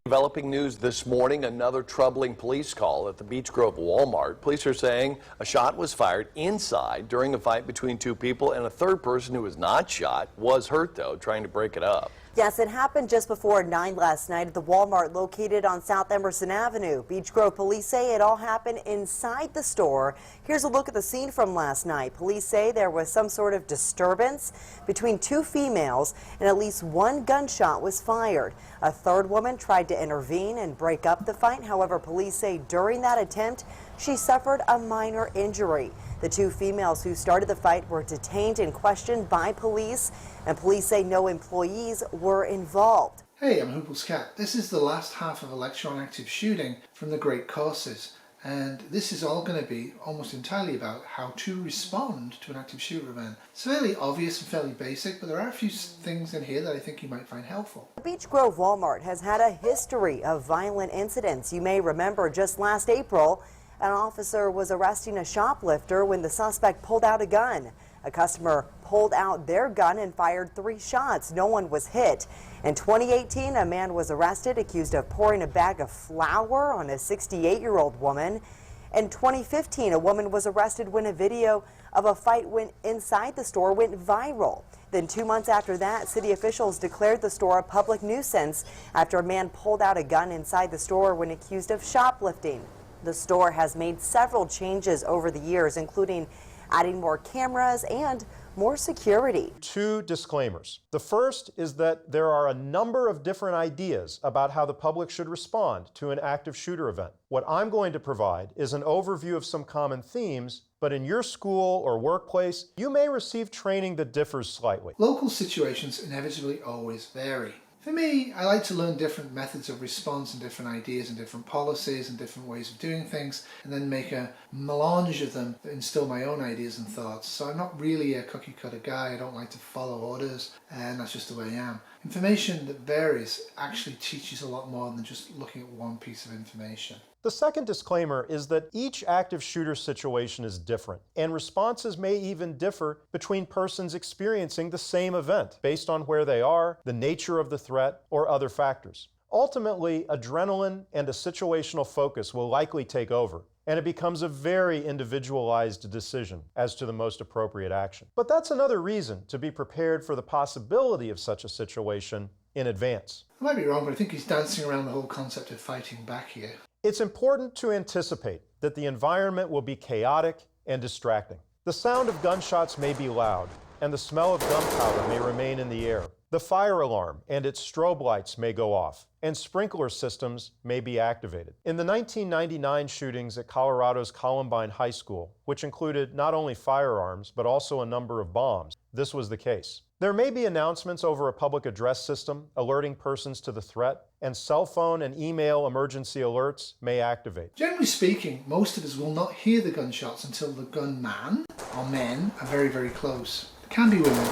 Developing news this morning, another troubling police call at the Beech Grove Walmart. Police are saying a shot was fired inside during a fight between two people, and a third person who was not shot was hurt, though, trying to break it up. Yes, it happened just before 9 last night at the Walmart located on South Emerson Avenue. Beech Grove police say it all happened inside the store. Here's a look at the scene from last night. Police say there was some sort of disturbance between two females and at least one gunshot was fired. A third woman tried to intervene and break up the fight. However, police say during that attempt, she suffered a minor injury. The two females who started the fight were detained and questioned by police, and police say no employees were involved. Hey, I'm Huples Cat. This is the last half of a lecture on active shooting from the great courses, and this is all going to be almost entirely about how to respond to an active shooter event. It's fairly obvious and fairly basic, but there are a few things in here that I think you might find helpful. The Beech Grove Walmart has had a history of violent incidents. You may remember just last April, an officer was arresting a shoplifter when the suspect pulled out a gun. A customer pulled out their gun and fired 3 shots. No one was hit. In 2018, a man was arrested accused of pouring a bag of flour on a 68-year-old woman. In 2015, a woman was arrested when a video of a fight inside the store went viral. Then 2 months after that, city officials declared the store a public nuisance after a man pulled out a gun inside the store when accused of shoplifting. The store has made several changes over the years, including adding more cameras and more security. 2 disclaimers. The first is that there are a number of different ideas about how the public should respond to an active shooter event. What I'm going to provide is an overview of some common themes, but in your school or workplace, you may receive training that differs slightly. Local situations inevitably always vary. For me, I like to learn different methods of response and different ideas and different policies and different ways of doing things, and then make a melange of them that instill my own ideas and thoughts. So I'm not really a cookie cutter guy. I don't like to follow orders, and that's just the way I am. Information that varies actually teaches a lot more than just looking at one piece of information. The second disclaimer is that each active shooter situation is different, and responses may even differ between persons experiencing the same event based on where they are, the nature of the threat, or other factors. Ultimately, adrenaline and a situational focus will likely take over, and it becomes a very individualized decision as to the most appropriate action. But that's another reason to be prepared for the possibility of such a situation in advance. I might be wrong, but I think he's dancing around the whole concept of fighting back here. It's important to anticipate that the environment will be chaotic and distracting. The sound of gunshots may be loud, and the smell of gunpowder may remain in the air. The fire alarm and its strobe lights may go off, and sprinkler systems may be activated. In the 1999 shootings at Colorado's Columbine High School, which included not only firearms but also a number of bombs, this was the case. There may be announcements over a public address system alerting persons to the threat, and cell phone and email emergency alerts may activate. Generally speaking, most of us will not hear the gunshots until the gunman or men are very, very close. It can be women.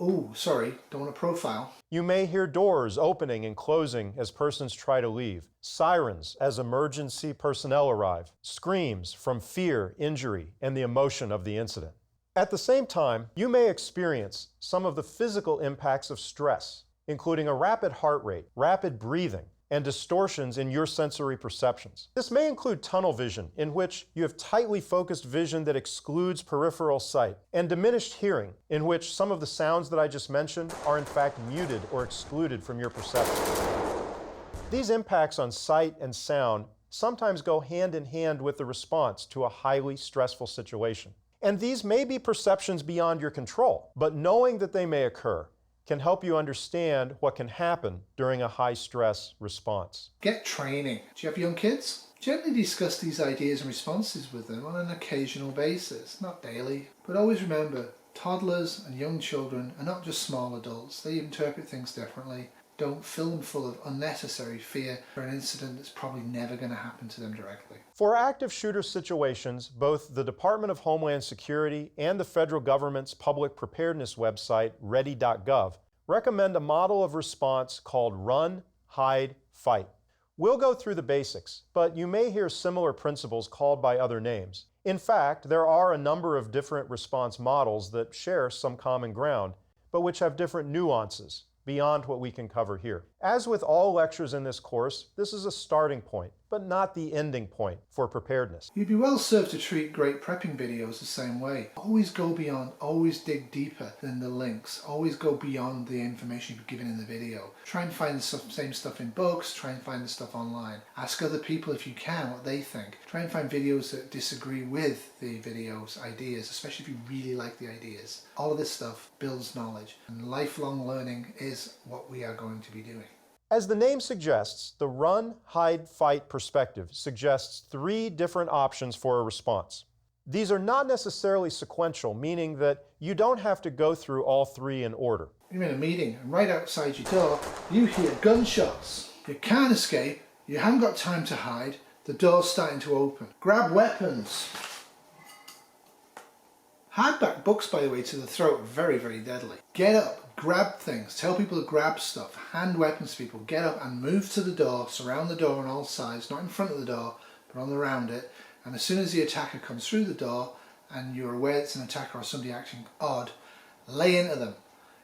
Oh, sorry, don't want to profile. You may hear doors opening and closing as persons try to leave, sirens as emergency personnel arrive, screams from fear, injury, and the emotion of the incident. At the same time, you may experience some of the physical impacts of stress, including a rapid heart rate, rapid breathing, and distortions in your sensory perceptions. This may include tunnel vision, in which you have tightly focused vision that excludes peripheral sight, and diminished hearing, in which some of the sounds that I just mentioned are in fact muted or excluded from your perception. These impacts on sight and sound sometimes go hand in hand with the response to a highly stressful situation. And these may be perceptions beyond your control, but knowing that they may occur can help you understand what can happen during a high-stress response. Get training. Do you have young kids? Gently discuss these ideas and responses with them on an occasional basis, not daily. But always remember, toddlers and young children are not just small adults. They interpret things differently. Don't fill them full of unnecessary fear for an incident that's probably never going to happen to them directly. For active shooter situations, both the Department of Homeland Security and the federal government's public preparedness website, ready.gov, recommend a model of response called run, hide, fight. We'll go through the basics, but you may hear similar principles called by other names. In fact, there are a number of different response models that share some common ground, but which have different nuances beyond what we can cover here. As with all lectures in this course, this is a starting point, but not the ending point for preparedness. You'd be well served to treat great prepping videos the same way. Always go beyond, always dig deeper than the links, always go beyond the information you've given in the video. Try and find the same stuff in books, try and find the stuff online. Ask other people if you can what they think. Try and find videos that disagree with the video's ideas, especially if you really like the ideas. All of this stuff builds knowledge, and lifelong learning is what we are going to be doing. As the name suggests, the run, hide, fight perspective suggests 3 different options for a response. These are not necessarily sequential, meaning that you don't have to go through all 3 in order. You're in a meeting and right outside your door you hear gunshots. You can't escape, you haven't got time to hide, the door's starting to open. Grab weapons. Hardback books, by the way, to the throat are very, very deadly. Get up, grab things, tell people to grab stuff, hand weapons to people, get up and move to the door, surround the door on all sides, not in front of the door, but on around it. And as soon as the attacker comes through the door and you're aware it's an attacker or somebody acting odd, lay into them.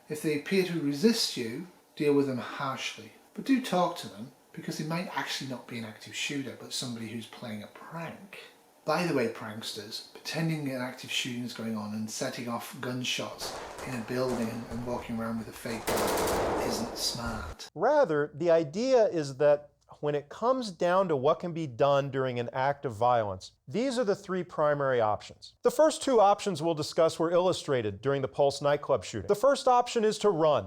If they appear to resist you, deal with them harshly. But do talk to them, because they might actually not be an active shooter, but somebody who's playing a prank. By the way, pranksters, pretending an active shooting is going on and setting off gunshots in a building and walking around with a fake gun isn't smart. Rather, the idea is that when it comes down to what can be done during an act of violence, these are the 3 primary options. The first 2 options we'll discuss were illustrated during the Pulse nightclub shooting. The first option is to run.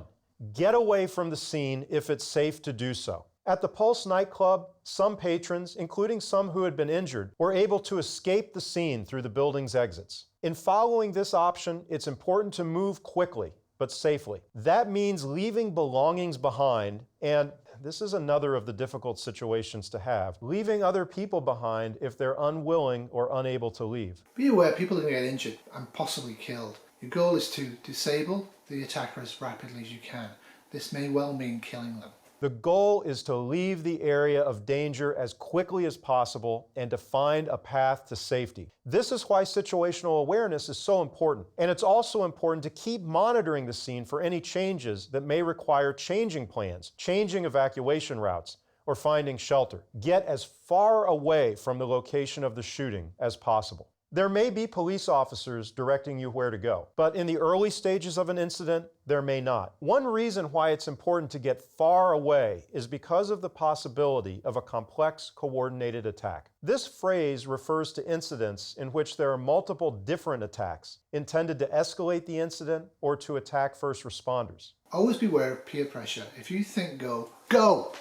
Get away from the scene if it's safe to do so. At the Pulse nightclub, some patrons, including some who had been injured, were able to escape the scene through the building's exits. In following this option, it's important to move quickly, but safely. That means leaving belongings behind, and this is another of the difficult situations to have, leaving other people behind if they're unwilling or unable to leave. Be aware people are going to get injured and possibly killed. Your goal is to disable the attacker as rapidly as you can. This may well mean killing them. The goal is to leave the area of danger as quickly as possible and to find a path to safety. This is why situational awareness is so important. And it's also important to keep monitoring the scene for any changes that may require changing plans, changing evacuation routes, or finding shelter. Get as far away from the location of the shooting as possible. There may be police officers directing you where to go, but in the early stages of an incident, there may not. One reason why it's important to get far away is because of the possibility of a complex, coordinated attack. This phrase refers to incidents in which there are multiple different attacks intended to escalate the incident or to attack first responders. Always beware of peer pressure. If you think go, go!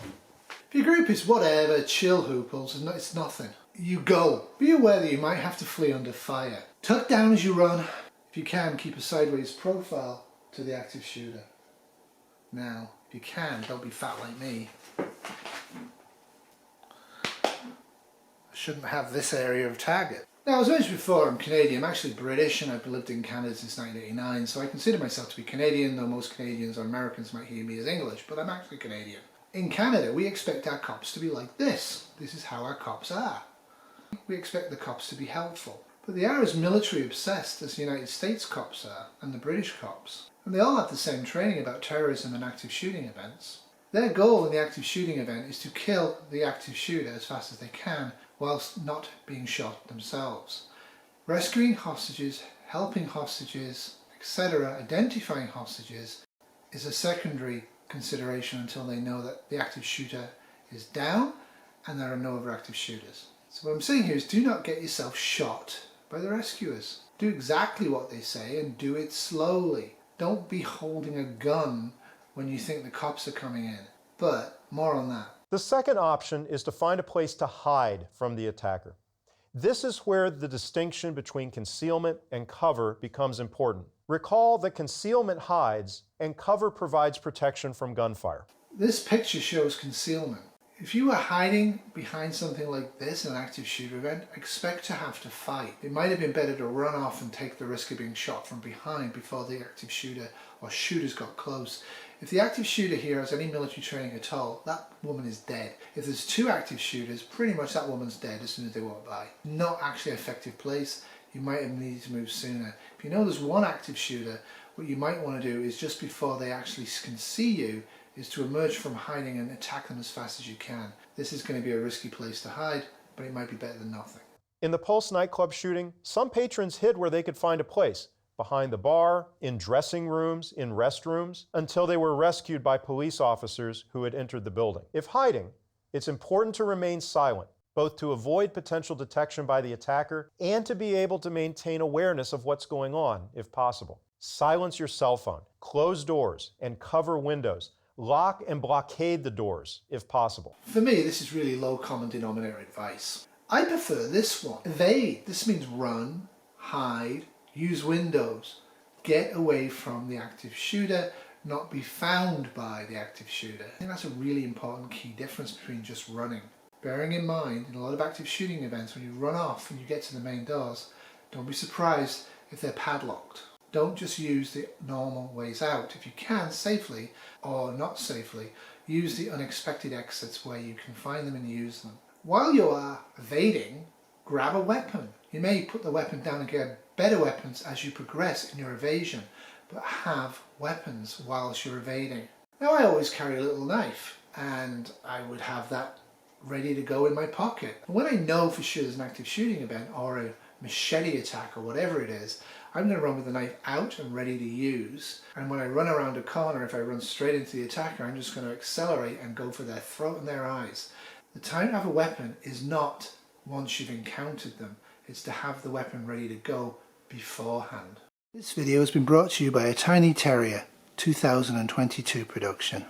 If your group is whatever, chill Huples, it's nothing. You go. Be aware that you might have to flee under fire. Tuck down as you run. If you can, keep a sideways profile to the active shooter. Now, if you can, don't be fat like me. I shouldn't have this area of target. Now, as I mentioned before, I'm Canadian. I'm actually British and I've lived in Canada since 1989, so I consider myself to be Canadian, though most Canadians or Americans might hear me as English, but I'm actually Canadian. In Canada, we expect our cops to be like this. This is how our cops are. We expect the cops to be helpful. But they are as military obsessed as the United States cops are, and the British cops. And they all have the same training about terrorism and active shooting events. Their goal in the active shooting event is to kill the active shooter as fast as they can, whilst not being shot themselves. Rescuing hostages, helping hostages, etc., identifying hostages is a secondary consideration until they know that the active shooter is down and there are no other active shooters. So what I'm saying here is do not get yourself shot by the rescuers. Do exactly what they say and do it slowly. Don't be holding a gun when you think the cops are coming in. But more on that. The second option is to find a place to hide from the attacker. This is where the distinction between concealment and cover becomes important. Recall that concealment hides and cover provides protection from gunfire. This picture shows concealment. If you are hiding behind something like this in an active shooter event, expect to have to fight. It might have been better to run off and take the risk of being shot from behind before the active shooter or shooters got close. If the active shooter here has any military training at all, that woman is dead. If there's 2 active shooters, pretty much that woman's dead as soon as they walk by. Not actually an effective place. You might have needed to move sooner. If you know there's 1 active shooter, What you might want to do is just before they actually can see you is to emerge from hiding and attack them as fast as you can. This is going to be a risky place to hide, but it might be better than nothing. In the Pulse nightclub shooting, some patrons hid where they could find a place, behind the bar, in dressing rooms, in restrooms, until they were rescued by police officers who had entered the building. If hiding, it's important to remain silent, both to avoid potential detection by the attacker and to be able to maintain awareness of what's going on, if possible. Silence your cell phone, close doors, and cover windows. Lock and blockade the doors, if possible. For me, this is really low common denominator advice. I prefer this one. Evade. This means run, hide, use windows, get away from the active shooter, not be found by the active shooter. I think that's a really important key difference between just running. Bearing in mind, in a lot of active shooting events, when you run off and you get to the main doors, don't be surprised if they're padlocked. Don't just use the normal ways out. If you can, safely or not safely, use the unexpected exits where you can find them and use them. While you are evading, grab a weapon. You may put the weapon down and get better weapons as you progress in your evasion, but have weapons whilst you're evading. Now, I always carry a little knife, and I would have that ready to go in my pocket. When I know for sure there's an active shooting event or a machete attack or whatever it is, I'm going to run with the knife out and ready to use. And when I run around a corner, if I run straight into the attacker, I'm just going to accelerate and go for their throat and their eyes. The time to have a weapon is not once you've encountered them. It's to have the weapon ready to go beforehand. This video has been brought to you by a Tiny Terrier 2022 production.